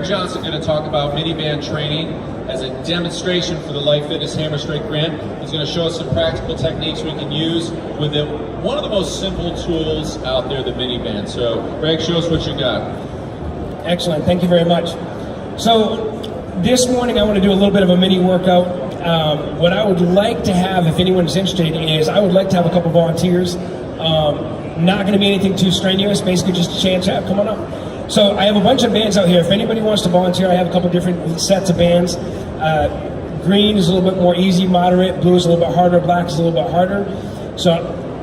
Johnson going to talk about miniband training as a demonstration for the Life Fitness Hammer Strength grant. He's going to show us some practical techniques we can use with one of the most simple tools out there, the miniband. So, Greg, show us what you got. Excellent, thank you very much. So, this morning I want to do a little bit of a mini workout. What I would like to have, if anyone's interested, is I would like to have a couple volunteers. Not going to be anything too strenuous, basically just a chance. Yeah, come on up. So I have a bunch of bands out here. If anybody wants to volunteer, I have a couple different sets of bands. Green is a little bit more easy, moderate. Blue is a little bit harder. Black is a little bit harder. So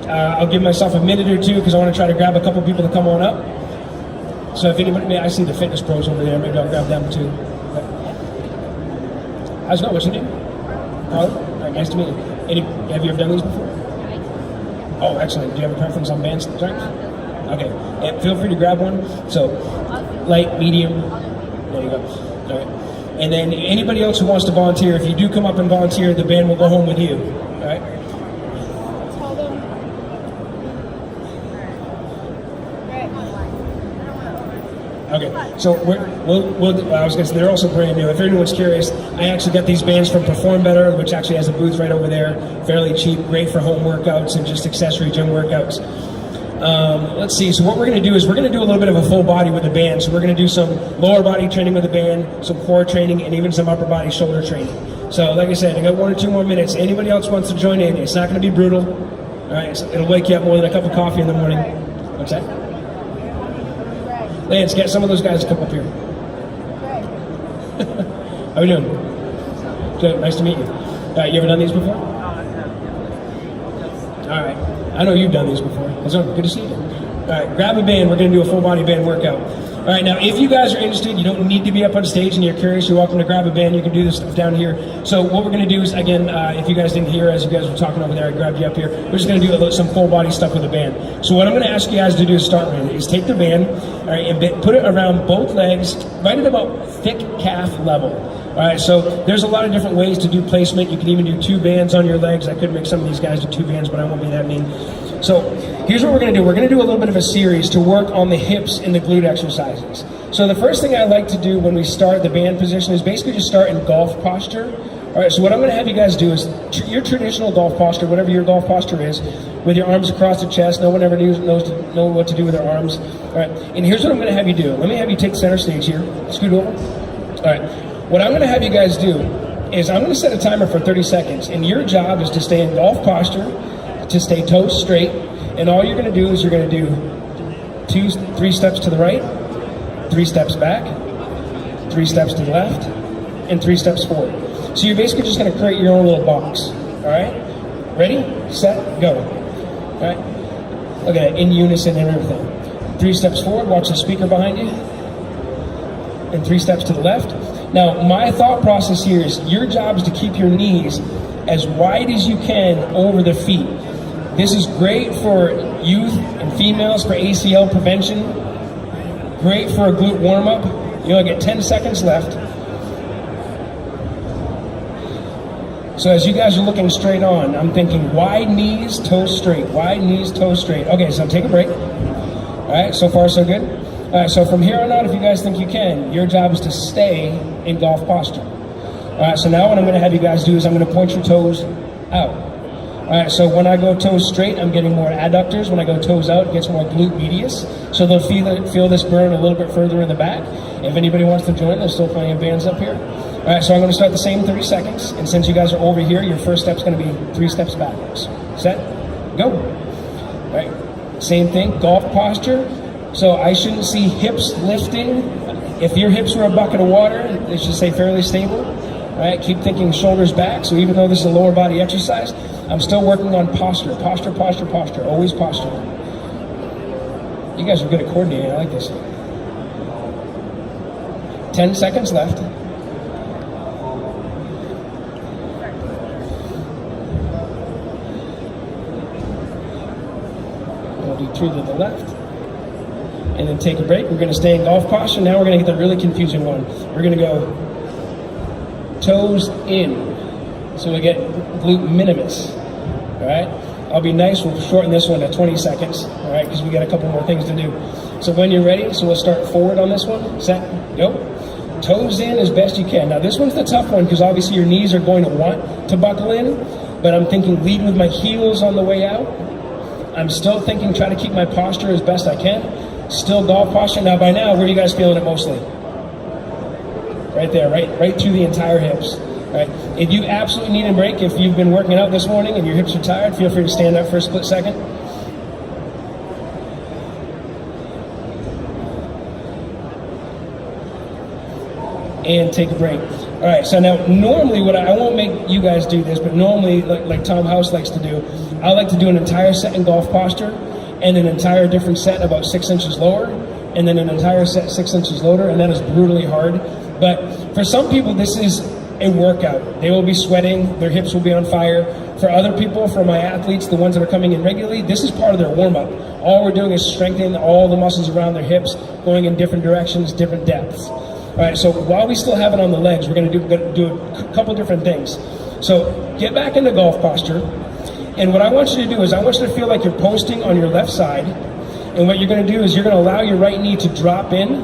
I'll give myself a minute or two because I want to try to grab a couple people to come on up. So if anybody, I see the fitness pros over there. Maybe I'll grab them too. How's it going? What's your name? Carly? All right, nice to meet you. Have you ever done these before? Oh, excellent. Do you have a preference on band strength? Okay, and feel free to grab one. So, light, medium, there you go. All right. And then anybody else who wants to volunteer, if you do come up and volunteer, the band will go home with you. All right? Okay, so I was going to say, they're also brand new. If anyone's curious, I actually got these bands from Perform Better, which actually has a booth right over there. Fairly cheap, great for home workouts and just accessory gym workouts. Let's see, so what we're going to do is we're going to do a little bit of a full body with the band. So we're going to do some lower body training with the band, some core training, and even some upper body shoulder training. So like I said, I got 1 or 2 more minutes. Anybody else wants to join in? It's not going to be brutal. All right, so it'll wake you up more than a cup of coffee in the morning. What's that? Lance, get some of those guys to come up here. How are you doing? Good, nice to meet you. All right, you ever done these before? All right. I know you've done these before. Good to see you. All right, grab a band. We're going to do a full body band workout. All right, now if you guys are interested, you don't need to be up on stage and you're curious, you're welcome to grab a band. You can do this stuff down here. So what we're going to do is, again, if you guys didn't hear as you guys were talking over there, I grabbed you up here. We're just going to do some full body stuff with the band. So what I'm going to ask you guys to do to start with is take the band, all right, and put it around both legs, right at about thick calf level. All right, so there's a lot of different ways to do placement. You can even do 2 bands on your legs. I could make some of these guys do 2 bands, but I won't be that mean. So here's what we're going to do. We're going to do a little bit of a series to work on the hips and the glute exercises. So the first thing I like to do when we start the band position is basically just start in golf posture. All right, so what I'm going to have you guys do is your traditional golf posture, whatever your golf posture is, with your arms across the chest. No one ever knows what to do with their arms. All right, and here's what I'm going to have you do. Let me have you take center stage here. Scoot over. All right, what I'm going to have you guys do is I'm going to set a timer for 30 seconds, and your job is to stay in golf posture, to stay toes straight, and all you're going to do is you're going to do 3 steps to the right, 3 steps back, 3 steps to the left, and 3 steps forward. So you're basically just going to create your own little box. All right? Ready, set, go. All right? Look at it, in unison and everything. 3 steps forward, watch the speaker behind you, and 3 steps to the left. Now, my thought process here is your job is to keep your knees as wide as you can over the feet. This is great for youth and females for ACL prevention. Great for a glute warm-up. You only get 10 seconds left. So as you guys are looking straight on, I'm thinking wide knees, toes straight. Wide knees, toes straight. Okay, so take a break. All right, so far so good. All right, so from here on out, if you guys think you can, your job is to stay in golf posture. All right, so now what I'm going to have you guys do is I'm going to point your toes out. All right, so when I go toes straight, I'm getting more adductors. When I go toes out, it gets more glute medius. So they'll feel this burn a little bit further in the back. If anybody wants to join, there's still plenty of bands up here. All right, so I'm going to start the same 30 seconds. And since you guys are over here, your first step's going to be 3 steps backwards. Set, go. All right, same thing, golf posture. So I shouldn't see hips lifting. If your hips were a bucket of water, they should stay fairly stable. All right, keep thinking shoulders back. So even though this is a lower body exercise, I'm still working on posture. Posture, posture, posture. Always posture. You guys are good at coordinating. I like this. 10 seconds left. We'll do 2 to the left. And then take a break. We're going to stay in golf posture. Now we're going to get the really confusing one. We're going to go toes in. So we get glute minimus. All right? I'll be nice, we'll shorten this one to 20 seconds, all right, because we got a couple more things to do. So when you're ready, so we'll start forward on this one. Set, go. Toes in as best you can. Now this one's the tough one because obviously your knees are going to want to buckle in, but I'm thinking lead with my heels on the way out. I'm still thinking try to keep my posture as best I can. Still golf posture. Now by now, where are you guys feeling it mostly? Right there, right through the entire hips. Right. If you absolutely need a break, if you've been working out this morning and your hips are tired, feel free to stand up for a split second. And take a break. All right, so now normally I won't make you guys do this, but normally, like Tom House likes to do, I like to do an entire set in golf posture and an entire different set about 6 inches lower, and then an entire set 6 inches lower, and that is brutally hard. But for some people, this is a workout. They will be sweating, their hips will be on fire. For other people, for my athletes, the ones that are coming in regularly, this is part of their warm-up. All we're doing is strengthening all the muscles around their hips, going in different directions, different depths. All right, so while we still have it on the legs, we're going to do a couple different things. So get back into golf posture, and what I want you to do is I want you to feel like you're posting on your left side, and what you're going to do is you're going to allow your right knee to drop in,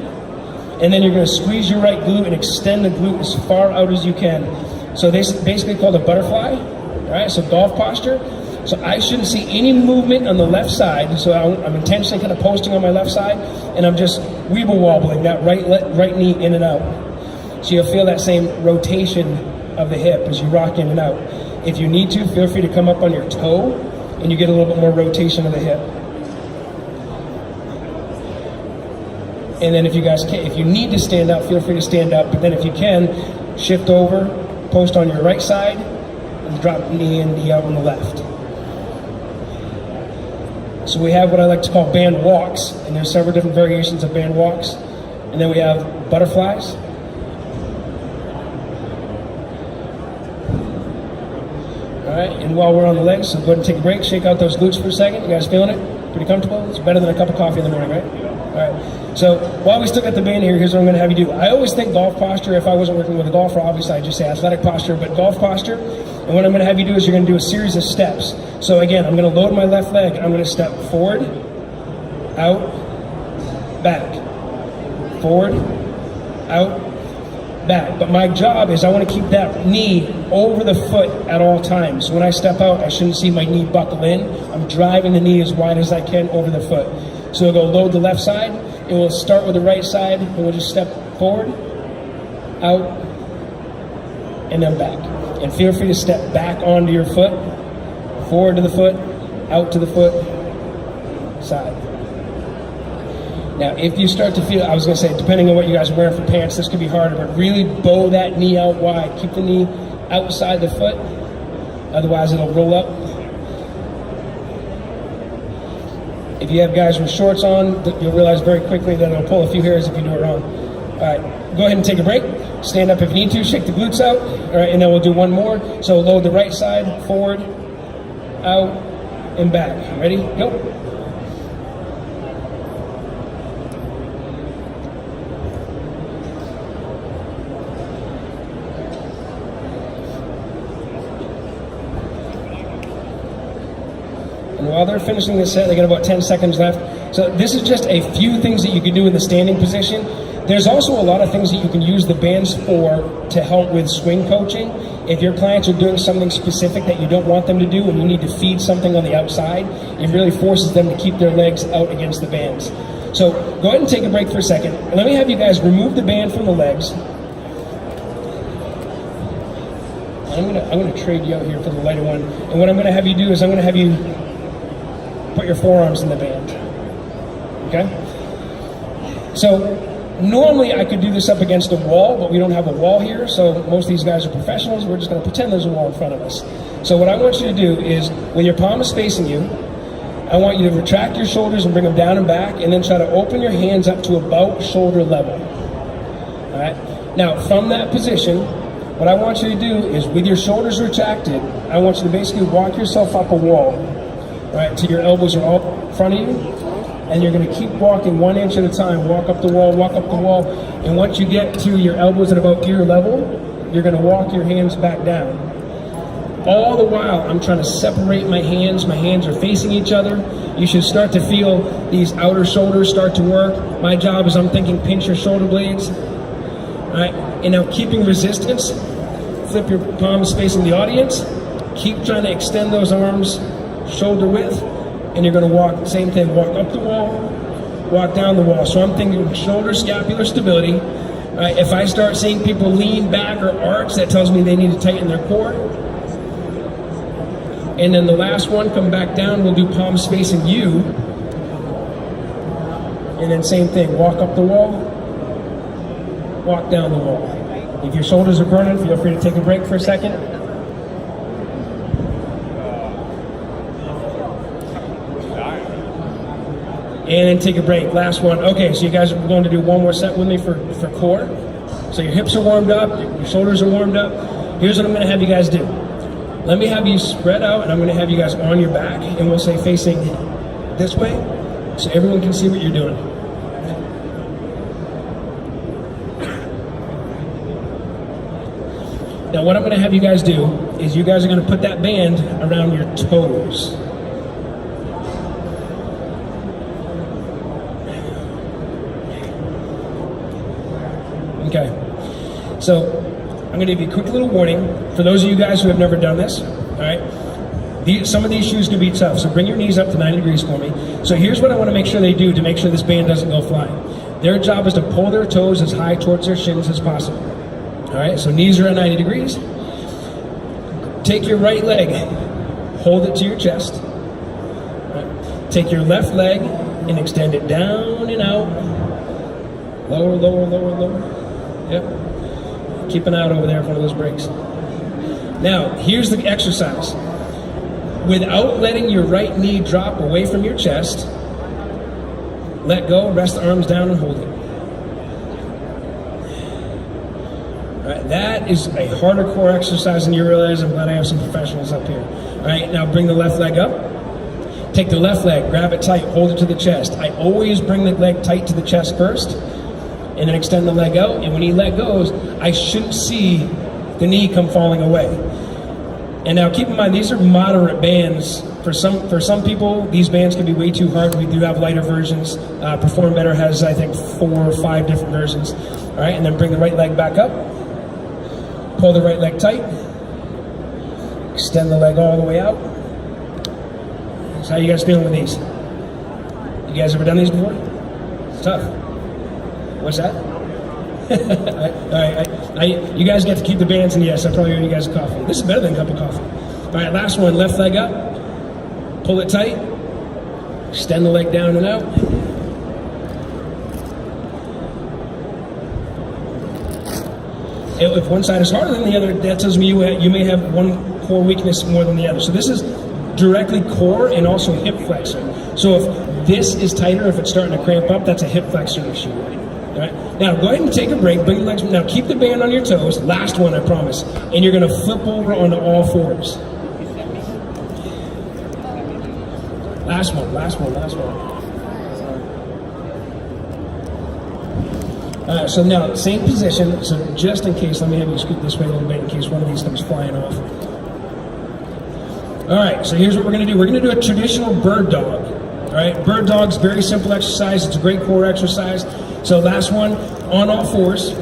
and then you're going to squeeze your right glute and extend the glute as far out as you can. So this is basically called a butterfly. All right, so golf posture. So I shouldn't see any movement on the left side. So I'm intentionally kind of posting on my left side, and I'm just weeble wobbling that right knee in and out. So you'll feel that same rotation of the hip as you rock in and out. If you need to, feel free to come up on your toe, and you get a little bit more rotation of the hip. And then if you need to stand up, feel free to stand up. But then if you can, shift over, post on your right side, and drop knee in, knee out on the left. So we have what I like to call band walks, and there's several different variations of band walks. And then we have butterflies. All right, and while we're on the legs, so go ahead and take a break, shake out those glutes for a second. You guys feeling it? Pretty comfortable? It's better than a cup of coffee in the morning, right? All right, so while we still got the band here, here's what I'm going to have you do. I always think golf posture, if I wasn't working with a golfer, obviously I'd just say athletic posture, but golf posture. And what I'm going to have you do is you're going to do a series of steps. So again, I'm going to load my left leg. I'm going to step forward, out, back, forward, out, back. But my job is I want to keep that knee over the foot at all times. So when I step out, I shouldn't see my knee buckle in. I'm driving the knee as wide as I can over the foot. So we'll go load the left side, and we'll start with the right side, and we'll just step forward, out, and then back. And feel free to step back onto your foot, forward to the foot, out to the foot, side. Now, if you start to feel, I was going to say, depending on what you guys are wearing for pants, this could be harder, but really bow that knee out wide. Keep the knee outside the foot, otherwise it'll roll up. If you have guys with shorts on, you'll realize very quickly that it'll pull a few hairs if you do it wrong. All right, go ahead and take a break. Stand up if you need to, shake the glutes out. All right, and then we'll do one more. So load the right side, forward, out, and back. Ready? Go. And while they're finishing this set, they got about 10 seconds left. So this is just a few things that you can do in the standing position. There's also a lot of things that you can use the bands for to help with swing coaching. If your clients are doing something specific that you don't want them to do and you need to feed something on the outside, it really forces them to keep their legs out against the bands. So go ahead and take a break for a second. And let me have you guys remove the band from the legs. I'm gonna trade you out here for the lighter one. And what I'm gonna have you do is I'm gonna have you put your forearms in the band. Okay? So normally I could do this up against a wall, but we don't have a wall here, so most of these guys are professionals. We're just going to pretend there's a wall in front of us. So what I want you to do is, when your palm is facing you, I want you to retract your shoulders and bring them down and back, and then try to open your hands up to about shoulder level. All right? Now, from that position, what I want you to do is, with your shoulders retracted, I want you to basically walk yourself up a wall, right, till your elbows are all in front of you. And you're going to keep walking 1 inch at a time. Walk up the wall, and once you get to your elbows at about ear level, you're going to walk your hands back down. All the while, I'm trying to separate my hands. My hands are facing each other. You should start to feel these outer shoulders start to work. My job is, I'm thinking, pinch your shoulder blades. All right, and now keeping resistance, flip your palms facing the audience. Keep trying to extend those arms shoulder width, and you're going to walk, same thing, walk up the wall, walk down the wall. So I'm thinking shoulder scapular stability. All right, if I start seeing people lean back or arch, that tells me they need to tighten their core. And then the last one, come back down, we'll do palms facing you. And then same thing, walk up the wall, walk down the wall. If your shoulders are burning, feel free to take a break for a second. And then take a break. Last one. Okay, so you guys are going to do one more set with me for core. So your hips are warmed up, your shoulders are warmed up. Here's what I'm going to have you guys do. Let me have you spread out, and I'm going to have you guys on your back, and we'll say facing this way, so everyone can see what you're doing. Now what I'm going to have you guys do is you guys are going to put that band around your toes. Okay, so I'm going to give you a quick little warning for those of you guys who have never done this. All right, some of these shoes can be tough, so bring your knees up to 90 degrees for me. So here's what I want to make sure they do to make sure this band doesn't go flying. Their job is to pull their toes as high towards their shins as possible. All right, so knees are at 90 degrees. Take your right leg, hold it to your chest. All right. Take your left leg and extend it down and out. Lower, lower, lower, lower. Yep. Keep an eye out over there for one of those breaks. Now, here's the exercise. Without letting your right knee drop away from your chest, let go, rest the arms down and hold it. All right, that is a harder core exercise than you realize. I'm glad I have some professionals up here. All right, now bring the left leg up. Take the left leg, grab it tight, hold it to the chest. I always bring the leg tight to the chest first, and then extend the leg out. And when he let goes, I shouldn't see the knee come falling away. And now keep in mind, these are moderate bands. For some people, these bands can be way too hard. We do have lighter versions. Perform Better has, I think, 4 or 5 different versions. All right, and then bring the right leg back up. Pull the right leg tight. Extend the leg all the way out. So how you guys feeling with these? You guys ever done these before? It's tough. What's that? All right, you guys get to keep the bands, and yes, I probably owe you guys a coffee. This is better than a cup of coffee. All right, last one, left leg up. Pull it tight. Extend the leg down and out. If one side is harder than the other, that tells me you may have one core weakness more than the other. So this is directly core and also hip flexor. So if this is tighter, if it's starting to cramp up, that's a hip flexor issue. All right. Now go ahead and take a break. Bring the legs. Now keep the band on your toes. Last one, I promise. And you're going to flip over onto all fours. Last one. Last one. Last one. So now, same position. So just in case, let me have you scoot this way a little bit in case one of these comes flying off. All right. So here's what we're going to do. We're going to do a traditional bird dog. All right. Bird dog's very simple exercise. It's a great core exercise. So last one, on all fours.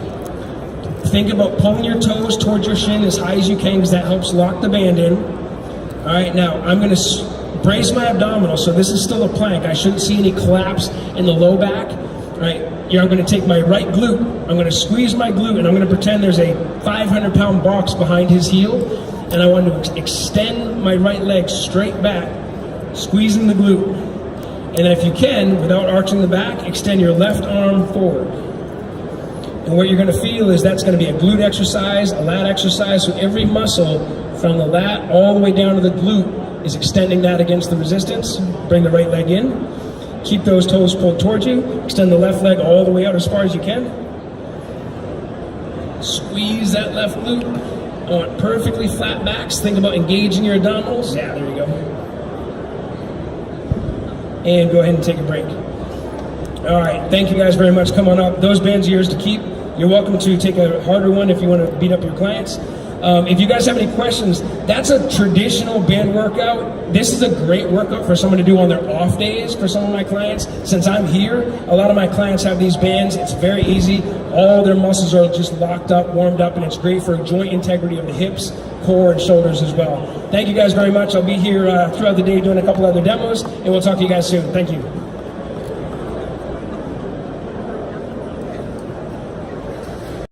Think about pulling your toes towards your shin as high as you can because that helps lock the band in. All right, now I'm going to brace my abdominals. So this is still a plank. I shouldn't see any collapse in the low back. All right, here I'm going to take my right glute. I'm going to squeeze my glute, and I'm going to pretend there's a 500-pound box behind his heel. And I want to extend my right leg straight back, squeezing the glute. And then if you can, without arching the back, extend your left arm forward. And what you're going to feel is that's going to be a glute exercise, a lat exercise. So every muscle from the lat all the way down to the glute is extending that against the resistance. Bring the right leg in. Keep those toes pulled towards you. Extend the left leg all the way out as far as you can. Squeeze that left glute. I want perfectly flat backs. Think about engaging your abdominals. Yeah, there you go. And go ahead and take a break. All right, thank you guys very much. Come on up. Those bands are yours to keep. You're welcome to take a harder one if you want to beat up your clients. If you guys have any questions, that's a traditional band workout. This is a great workout for someone to do on their off days for some of my clients. Since I'm here, a lot of my clients have these bands. It's very easy. All their muscles are just locked up, warmed up, and it's great for joint integrity of the hips, core, and shoulders as well. Thank you guys very much. I'll be here throughout the day doing a couple other demos, and we'll talk to you guys soon. Thank you.